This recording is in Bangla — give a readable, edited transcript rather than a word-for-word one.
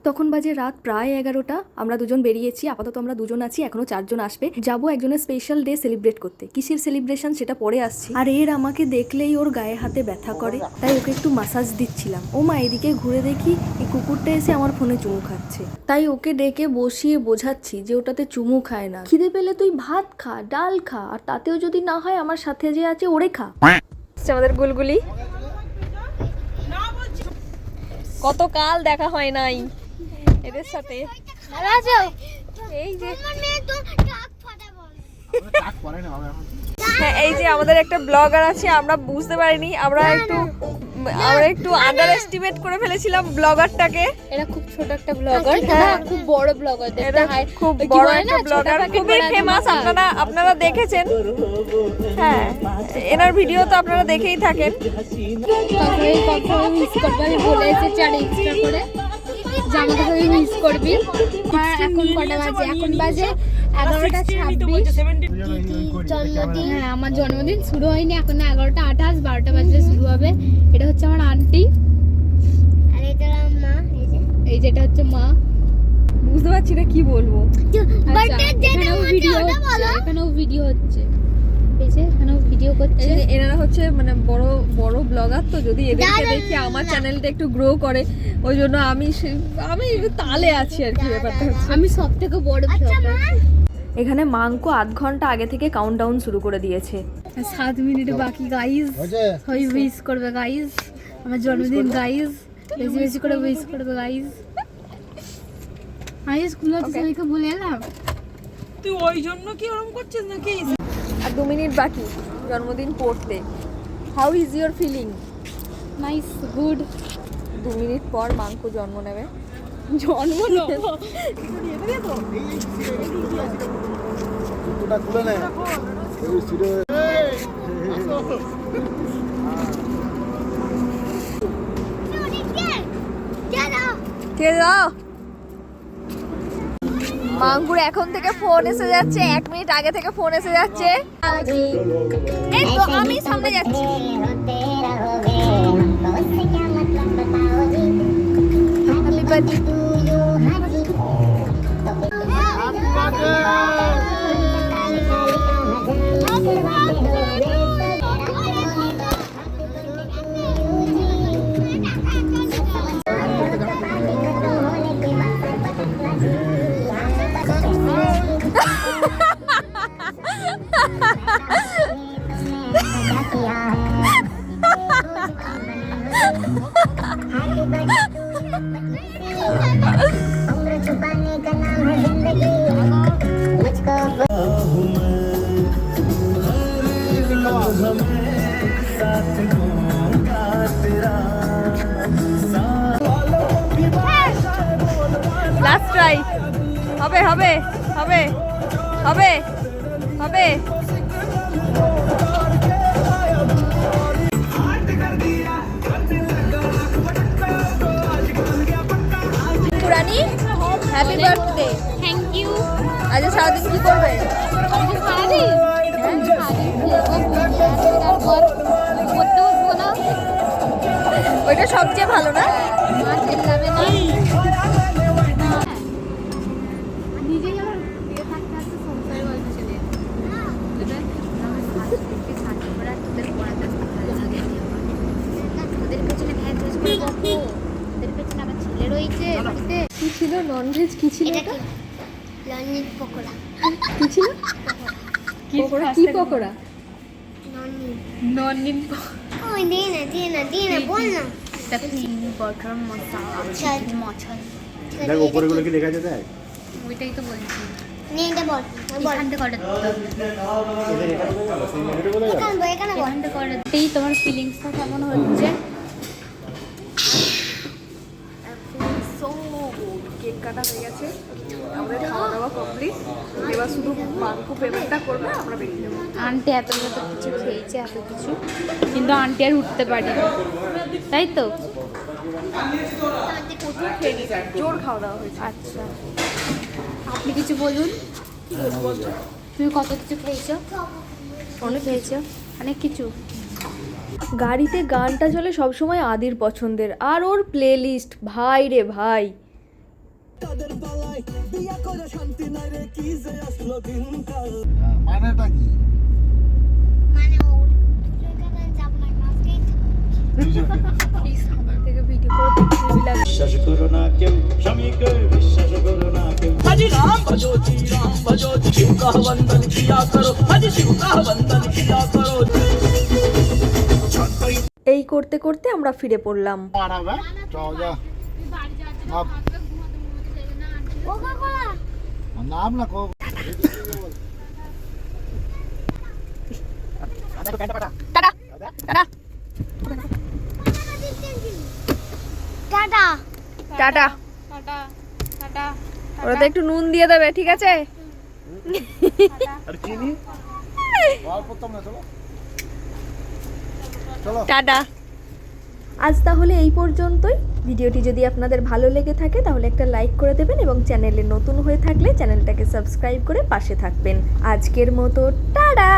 তখন বাজে রাত প্রায় 11টা। আমরা দুজন বেরিয়েছি, আপাতত আমরা দুজন আছি, এখনো 4 জন আসবে। যাবো একজনের স্পেশাল ডে সেলিব্রেট করতে। কিসের সেলিব্রেশন সেটা পরে আসছি। আর এর আমাকে দেখলেই ওর গায়ে হাতে ব্যথা করে, তাই ওকে একটু মাসাজ দিচ্ছিলাম। ও মা, এদিকে ঘুরে দেখি এই কুকুরটা এসে আমার ফোনে চুমু খাচ্ছে। তাই ওকে ডেকে বসিয়ে বোঝাচ্ছি যে ওটাতে চুমু খায় না, খিদে পেলে তুই ভাত খা, ডাল খা, আর তাতেও যদি না হয় আমার সাথে যে আছে ওরে খা। আমাদের গুলগুলি কতকাল দেখা হয় নাই এদের সাথে। এই যে হ্যাঁ, এই যে আমাদের একটা ব্লগার আছে, আমরা বুঝতে পারিনি, আমরা একটু আন্ডার এস্টিমেট করে ফেলেছিলাম ব্লগারটাকে। এটা খুব ছোট একটা ব্লগার, হ্যাঁ খুব বড় ব্লগার, এটা খুব বড় একটা ব্লগার, খুবই ফেমাস। আপনারা দেখেছেন, হ্যাঁ এনার ভিডিও তো আপনারা দেখেই থাকেন। মিস করবো আমি বলেছি 4 এক্সট্রা করে যে আমাকে তুই মিস করবি। এখন কটা বাজে? এখন বাজে 11:26। হ্যাঁ, আমার জন্মদিন শুরু হয়নি, এখন 11:28, 12টা বাজলে শুরু হবে। এটা হচ্ছে আমার আন্টি, আর এটা আমার মা। এই যেটা হচ্ছে মা। বুঝতে পারছি না কি বলবো। এখানেও ভিডিও হচ্ছে, এই যে এখানেও ভিডিও করছে। এনারা হচ্ছে মানে বড় বড় ব্লগার, তো যদি এদেরকে দেখি আমার চ্যানেলটা একটু গ্রো করে, ওই জন্য আমি তালে আছি আর কি। ব্যাপারটা হচ্ছে আমি সব থেকে বড় ব্লগার। এখানে মাংকো আধ ঘন্টা আগে থেকে কাউন্টডাউন শুরু করে দিয়েছে। 7 মিনিট বাকি গাইজ, সবাই উইশ করবে গাইজ, আমার জন্মদিন গাইজ, বেশি বেশি করে উইশ করবে গাইজ। আমি স্কুলে সবাইকে বলে এলাম, তুই ওই জন্য কি ওরকম করছিস নাকি? আর 2 মিনিট বাকি জন্মদিন পড়তে। How is your feeling? Nice, good. 2 minute পর মাংকো জন্ম নেবে। মাঙ্কুর এখন থেকে ফোন এসে যাচ্ছে, 1 মিনিট আগে থেকে ফোন এসে যাচ্ছে। এই তো আমি সামনে যাচ্ছি। Happy birthday to you. Last try. হবে হবে হবে হবে হবে। পুরানি হ্যাপি বার্থডে। Thank you. আজ সারাদিন কি করবে? ওইটা সবচেয়ে ভালো না? কি ছিল? ননভেজ কি ছিল? পকোড়া। কি ছিল? পকোড়া? কি পকোড়া? ননিন ওই দে না বল না। বাটার মশলা, মাছন। দেখ উপরে গুলো কি দেখা যায়? দেখ ওইটাই তো বলছি। নে এটা বল বল। এখান থেকে অর্ডার এখানে বল। এই তোমার ফিলিংসটা কেমন হচ্ছে? কেক কাটা হয়ে গেছে, আমাদের খাওয়া দাওয়া কমপ্লিট। এবার শুধু মাংকো পেমেন্টটা করবে, আমরা বেরিয়ে যাবো। আন্টি এত কিছু খেয়েছে, এত কিছু, কিন্তু আন্টি আর উঠতে পারেনি, তাই তো? জোর খাওয়া দাওয়া হয়েছে। আচ্ছা, আপনি কিছু বলুন। তুমি কত কিছু খেয়েছো? অনেক খেয়েছো, অনেক কিছু। গাড়িতে গানটা চলে সবসময় আদির পছন্দের, আর ওর প্লে লিস্ট ভাই রে ভাই, মানেটা কি? মানে ওর এখানে যাব না মাঝখানে থেকে ভিডিও করে দেখতে লাগে বিশ্বাস করো না কেউ স্বামীকে বিশ্বাস করো না কেউ हरि राम भजो जी शिव का वंदन किया करो हरि शिव का वंदन किया करो এই করতে করতে আমরা ফিরে পড়লাম। মারাবে চল যা নাম কোকা কোলা নাম না কো টাটা টাটা। টাটা টাটা ওরাতে একটু নুন দিয়ে দেবে, ঠিক আছে? আর চিনি গল্প তো না চলো চলো টাটা। আজ তাহলে এই পর্যন্তই। ভিডিওটি যদি আপনাদের ভালো লেগে থাকে তাহলে একটা লাইক করে দেবেন এবং চ্যানেলে নতুন হয়ে থাকলে চ্যানেলটাকে সাবস্ক্রাইব করে পাশে থাকবেন। আজকের মতো টাটা।